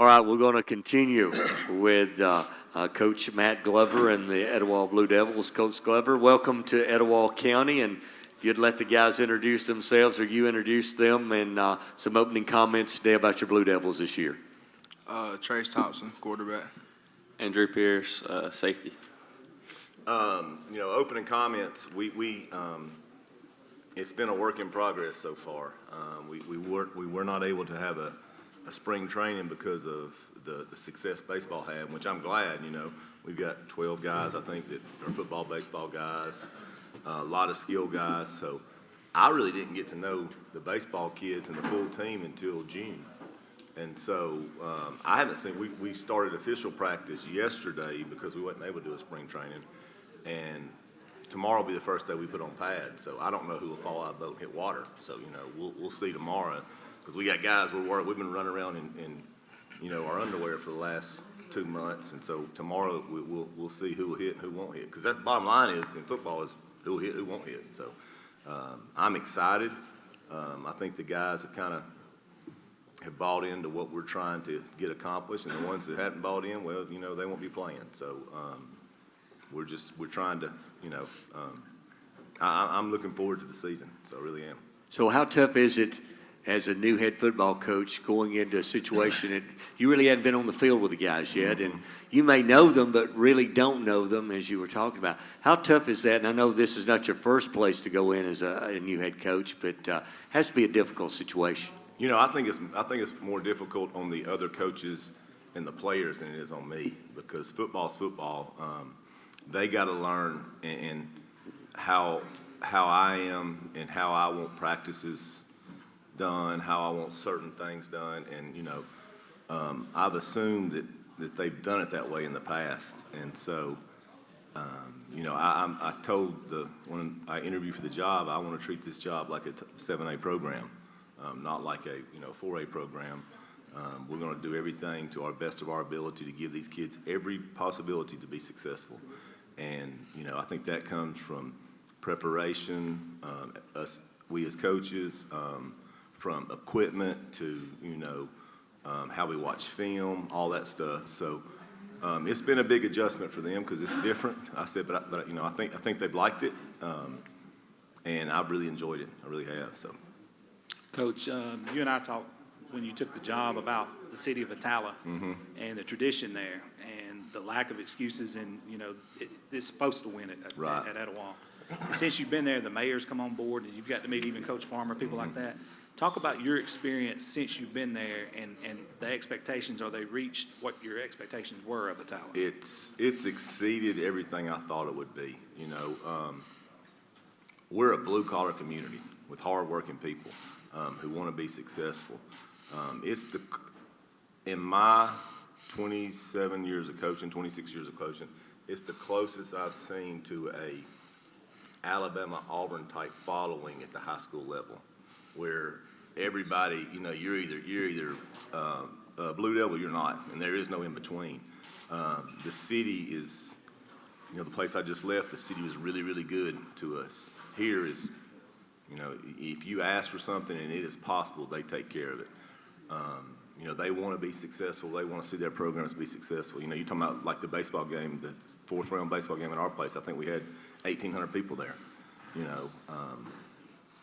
All right, we're going to continue with Coach Matt Glover and the Etowah Blue Devils. Coach Glover, welcome to Etowah County, and if you'd let the guys introduce themselves or you introduce them, and some opening comments today about your Blue Devils this year. Trace Thompson, quarterback. Andrew Pierce, safety. Opening comments, it's been a work in progress so far. We were not able to have a spring training because of the success baseball had, which I'm glad. We've got 12 guys, I think, that are football, baseball guys, a lot of skill guys. So I really didn't get to know the baseball kids and the full team until June. And so I haven't seen, we started official practice yesterday because we wasn't able to do a spring training. And tomorrow will be the first day we put on pads. So I don't know who will fall out of the boat and hit water. So, we'll see tomorrow. Because we got guys we've been running around in our underwear for the last 2 months, and so tomorrow we'll see who will hit and who won't hit. Because that's the bottom line is in football is who will hit, who won't hit. So I'm excited. I think the guys have bought into what we're trying to get accomplished, and the ones that haven't bought in, well, they won't be playing. So we're trying to, I'm looking forward to the season. So I really am. So how tough is it as a new head football coach going into a situation that you really hadn't been on the field with the guys yet, and you may know them but really don't know them, as you were talking about? How tough is that? And I know this is not your first place to go in as a new head coach, but it has to be a difficult situation. I think it's more difficult on the other coaches and the players than it is on me, because football's football. They got to learn and how I am and how I want practices done, how I want certain things done, and I've assumed that they've done it that way in the past, and so I told when I interviewed for the job, I want to treat this job like a 7A program, not like a 4A program. We're going to do everything to our best of our ability to give these kids every possibility to be successful, and I think that comes from preparation, we as coaches. From equipment to how we watch film, all that stuff. So it's been a big adjustment for them because it's different. I said, but I think they've liked it, and I've really enjoyed it. I really have. So, Coach, you and I talked when you took the job about the city of Etowah and the tradition there and the lack of excuses, and it's supposed to win it at Etowah. And since you've been there, the mayor's come on board, and you've got to meet even Coach Farmer, people like that. Talk about your experience since you've been there and the expectations. Are they reached what your expectations were of Etowah? It's exceeded everything I thought it would be. We're a blue-collar community with hard-working people who want to be successful. In my 27 years of coaching, 26 years of coaching, it's the closest I've seen to a Alabama-Auburn type following at the high school level, where everybody, you're either Blue Devil, you're not, and there is no in between. The city is, the place I just left, the city was really, really good to us. Here is, if you ask for something and it is possible, they take care of it. They want to be successful. They want to see their programs be successful. You're talking about like the baseball game, the fourth round baseball game at our place. I think we had 1,800 people there.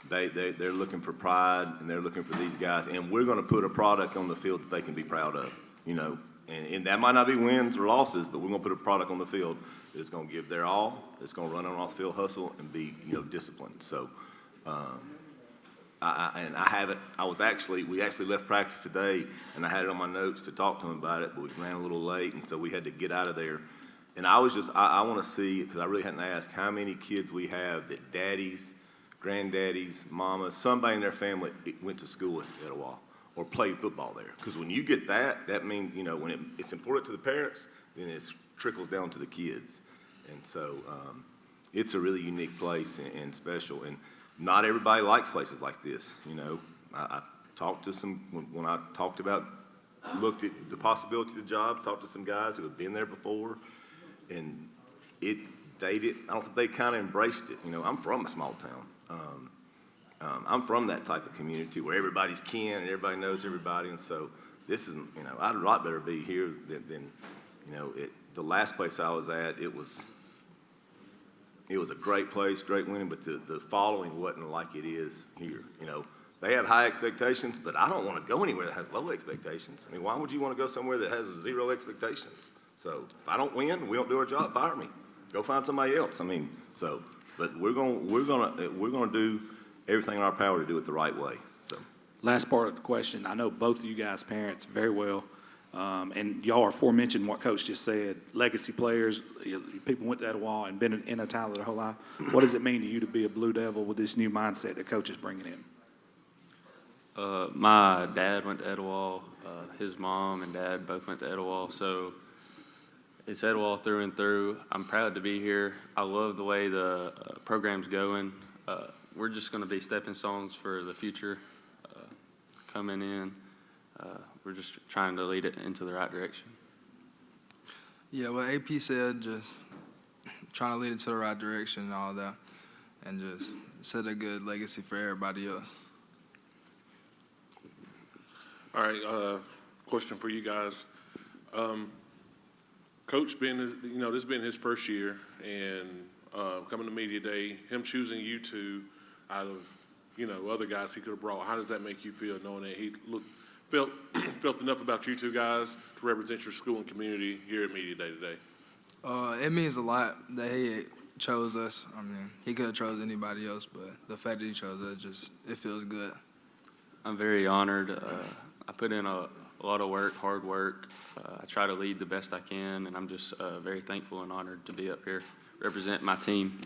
They're looking for pride, and they're looking for these guys, and we're going to put a product on the field that they can be proud of, and that might not be wins or losses, but we're going to put a product on the field that's going to give their all, that's going to run on off the field, hustle, and be disciplined. So we actually left practice today, and I had it on my notes to talk to them about it, but we ran a little late, and so we had to get out of there. And I want to see, because I really hadn't asked, how many kids we have that daddies, granddaddies, mamas, somebody in their family went to school at Etowah or played football there. Because when you get that means, when it's important to the parents, then it trickles down to the kids. And so it's a really unique place and special. And not everybody likes places like this. I talked to some, when I looked at the possibility of the job, talked to some guys who have been there before, and I don't think they kind of embraced it. I'm from a small town. I'm from that type of community where everybody's kin and everybody knows everybody, and so this is, I'd a lot better be here than the last place I was at, it was a great place, great winning, but the following wasn't like it is here. They have high expectations, but I don't want to go anywhere that has low expectations. I mean, why would you want to go somewhere that has zero expectations? So if I don't win, we don't do our job, fire me. Go find somebody else. I mean, but we're gonna do everything in our power to do it the right way. So. Last part of the question, I know both of you guys parents very well, and y'all are aforementioned what Coach just said, legacy players, people went to Etowah and been in Etowah their whole life. What does it mean to you to be a Blue Devil with this new mindset that Coach is bringing in? My dad went to Etowah. His mom and dad both went to Etowah. So it's Etowah through and through. I'm proud to be here. I love the way the program's going. We're just going to be stepping stones for the future coming in. We're just trying to lead it into the right direction. Yeah, what AP said, just trying to lead it to the right direction and all that, and just set a good legacy for everybody else. All right, question for you guys. Coach, this has been his first year, and coming to media day, him choosing you two out of, other guys he could have brought. How does that make you feel, knowing that he felt enough about you two guys to represent your school and community here at media day today? It means a lot that he chose us. I mean, he could have chose anybody else, but the fact that he chose us, it feels good. I'm very honored. I put in a lot of work, hard work. I try to lead the best I can, and I'm just very thankful and honored to be up here representing my team.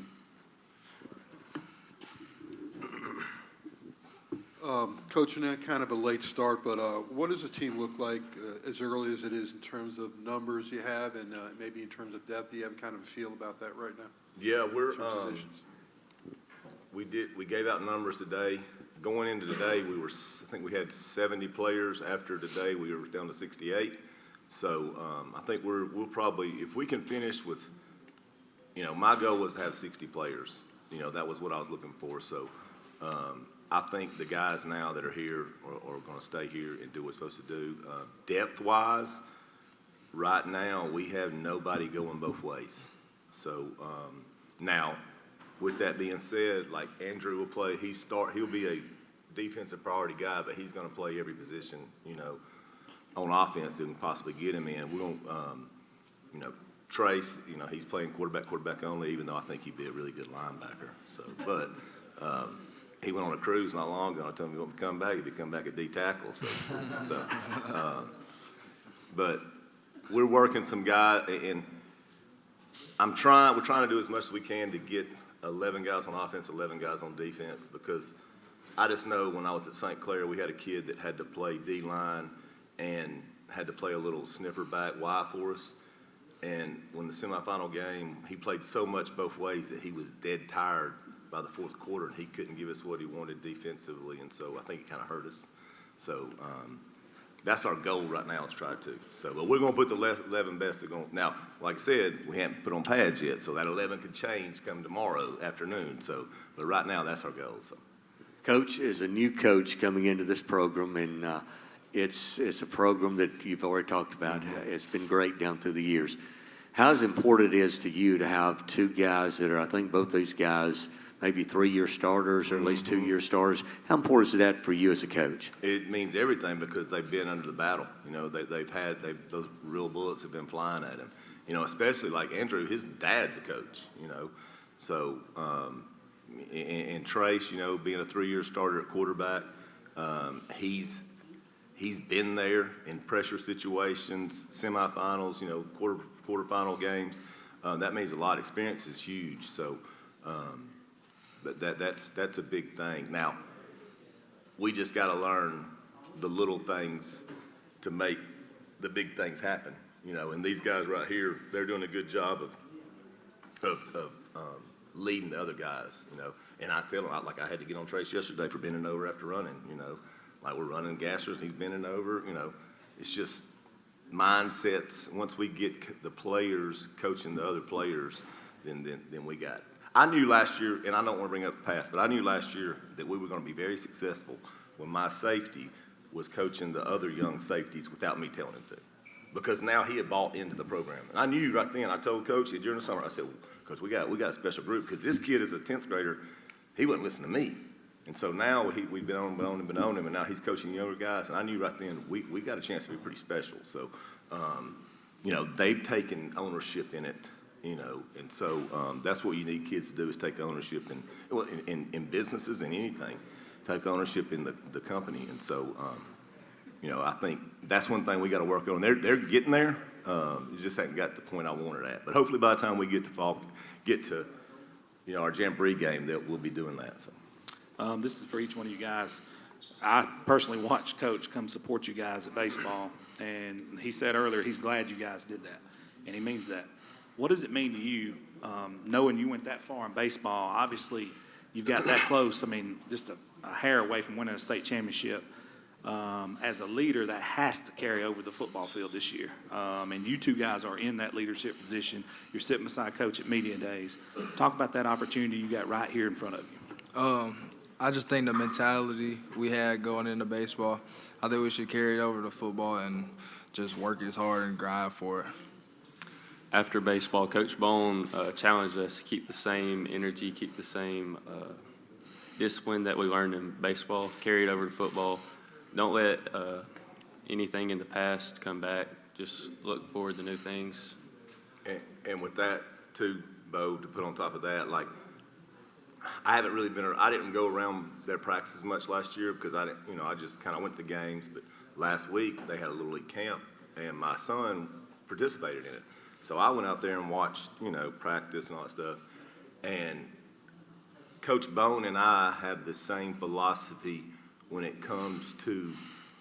Coach Annette, kind of a late start, but what does the team look like as early as it is in terms of numbers you have and maybe in terms of depth? Do you have kind of a feel about that right now? Yeah, Positions? we gave out numbers today. Going into today, I think we had 70 players. After today, we were down to 68. So I think we'll probably, if we can finish with, my goal was to have 60 players. That was what I was looking for. So I think the guys now that are here are going to stay here and do what we're supposed to do. Depth-wise, right now, we have nobody going both ways. So now, with that being said, like Andrew will play, he'll be a defensive priority guy, but he's going to play every position, on offense that we can possibly get him in. We're going to, Trace, he's playing quarterback only, even though I think he'd be a really good linebacker. So, but he went on a cruise not long ago. I told him he won't come back. He'd come back at D tackle. But we're working some guys, and we're trying to do as much as we can to get 11 guys on offense, 11 guys on defense, because I just know when I was at St. Clair, we had a kid that had to play D-line and had to play a little sniffer back Y for us. And when the semifinal game, he played so much both ways that he was dead tired by the fourth quarter, and he couldn't give us what he wanted defensively, and so I think it kind of hurt us. So that's our goal right now is try to. So, but we're going to put the 11 best. Now, like I said, we haven't put on pads yet, so that 11 could change come tomorrow afternoon. So, but right now, that's our goal. So, Coach is a new coach coming into this program, and it's a program that you've already talked about. Mm-hmm. It's been great down through the years. How important it is to you to have two guys that are, I think both these guys, maybe 3-year starters or at least 2-year starters. How important is that for you as a coach? It means everything because they've been under the battle. Those real bullets have been flying at him. Especially like Andrew, his dad's a coach, So, and Trace, being a 3-year starter at quarterback, he's been there in pressure situations, semifinals, quarterfinal games. That means a lot. Experience is huge. So, but that's a big thing. Now, we just got to learn the little things to make the big things happen, And these guys right here, they're doing a good job of leading the other guys, And I tell them, like I had to get on Trace yesterday for bending over after running, Like we're running gassers and he's bending over, It's just mindsets. Once we get the players coaching the other players, then we got it. I knew last year, and I don't want to bring up the past, but I knew last year that we were going to be very successful when my safety was coaching the other young safeties without me telling him to, because now he had bought into the program. And I knew right then. I told Coach during the summer, I said, Coach, we got a special group, because this kid is a 10th grader. He wouldn't listen to me. And so now we've been on him, and now he's coaching younger guys. And I knew right then we got a chance to be pretty special. So, they've taken ownership in it, and so that's what you need kids to do, is take ownership in businesses and anything. Take ownership in the company. And so, I think that's one thing we got to work on. They're getting there. You just haven't got to the point I wanted at. But hopefully by the time we get to our Jamboree game, that we'll be doing that. So. This is for each one of you guys. I personally watched Coach come support you guys at baseball, and he said earlier he's glad you guys did that, and he means that. What does it mean to you, knowing you went that far in baseball? Obviously, you've got that close. I mean, just a hair away from winning a state championship. As a leader, that has to carry over the football field this year. And you two guys are in that leadership position. You're sitting beside Coach at media days. Talk about that opportunity you got right here in front of you. I just think the mentality we had going into baseball, I think we should carry it over to football and just work as hard and grind for it. After baseball, Coach Bone challenged us to keep the same energy, keep the same discipline that we learned in baseball, carry it over to football. Don't let anything in the past come back. Just look forward to new things. And with that, too, Bo, to put on top of that, I didn't go around their practices much last year, because I just kind of went to the games. But last week they had a Little League camp, and my son participated in it. So I went out there and watched, practice and all that stuff. And Coach Bone and I have the same philosophy when it comes to,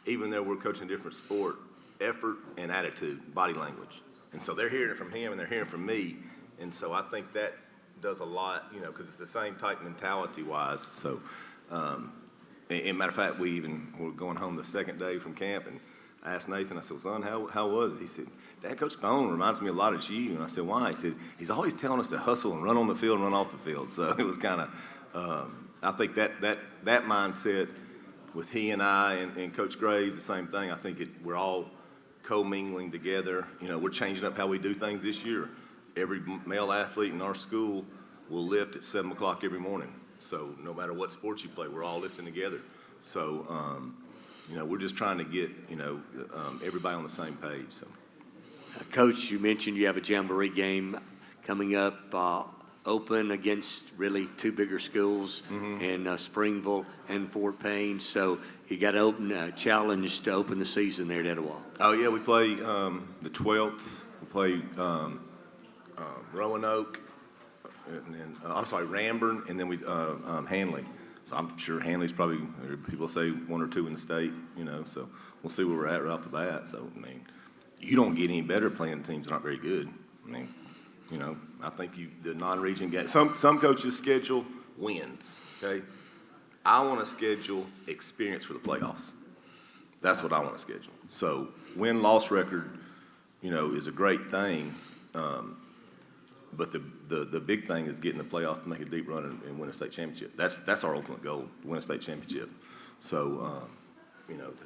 even though we're coaching a different sport, effort and attitude, body language. And so they're hearing it from him and they're hearing it from me. And so I think that does a lot, because it's the same type mentality-wise. So, and matter of fact, we were going home the second day from camp, and I asked Nathan, I said, well, son, how was it? He said, Dad, Coach Bone reminds me a lot of you. And I said, why? He said, he's always telling us to hustle and run on the field and run off the field. So it was kind of, I think that mindset with he and I and Coach Graves, the same thing. I think we're all co-mingling together. We're changing up how we do things this year. Every male athlete in our school will lift at 7 o'clock every morning. So no matter what sports you play, we're all lifting together. So, we're just trying to get, everybody on the same page. So. Coach, you mentioned you have a Jamboree game coming up, open against really two bigger schools in Springville and Fort Payne. So you got to open a challenge to open the season there at Etowah. Oh, yeah, we play the 12th. We play Roanoke, and then, Ranburn, and then we Hanley. So I'm sure Hanley's probably, people say 1 or 2 in the state, so we'll see where we're at right off the bat. So, you don't get any better playing teams that aren't very good. I think the non-region game, some coaches schedule wins, okay? I want to schedule experience for the playoffs. That's what I want to schedule. So win-loss record, is a great thing, but the big thing is getting the playoffs to make a deep run and win a state championship. That's our ultimate goal, to win a state championship. So,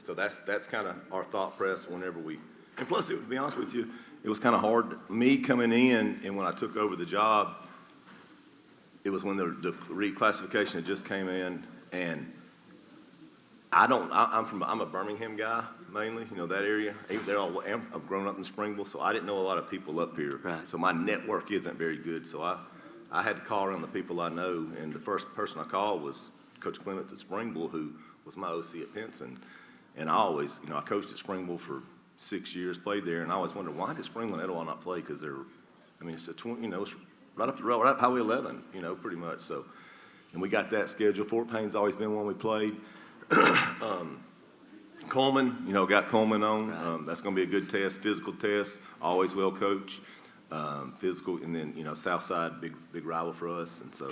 so that's kind of our thought press whenever we. And plus, to be honest with you, it was kind of hard. Me coming in, and when I took over the job, it was when the reclassification had just came in, and I'm a Birmingham guy mainly, that area. I've grown up in Springville, so I didn't know a lot of people up here. Right. So my network isn't very good. So I had to call around the people I know, and the first person I called was Coach Clements at Springville, who was my OC at Pinson. And I always, I coached at Springville for 6 years, played there, and I always wondered, why did Springville and Etowah not play? Because it's it's right up the road, right up Highway 11, pretty much. So, and we got that scheduled. Fort Payne's always been one we played. Coleman, got Coleman on. Right. That's going to be a good test, physical test, always well coached. Physical, and then, Southside, big rival for us. And so,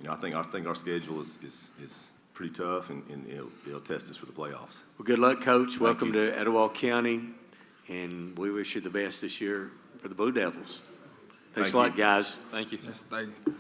I think our schedule is pretty tough, and it'll test us for the playoffs. Well, good luck, Coach. Welcome to Etowah County, and we wish you the best this year for the Blue Devils. Thanks a lot, guys. Thank you. Yes, thank you.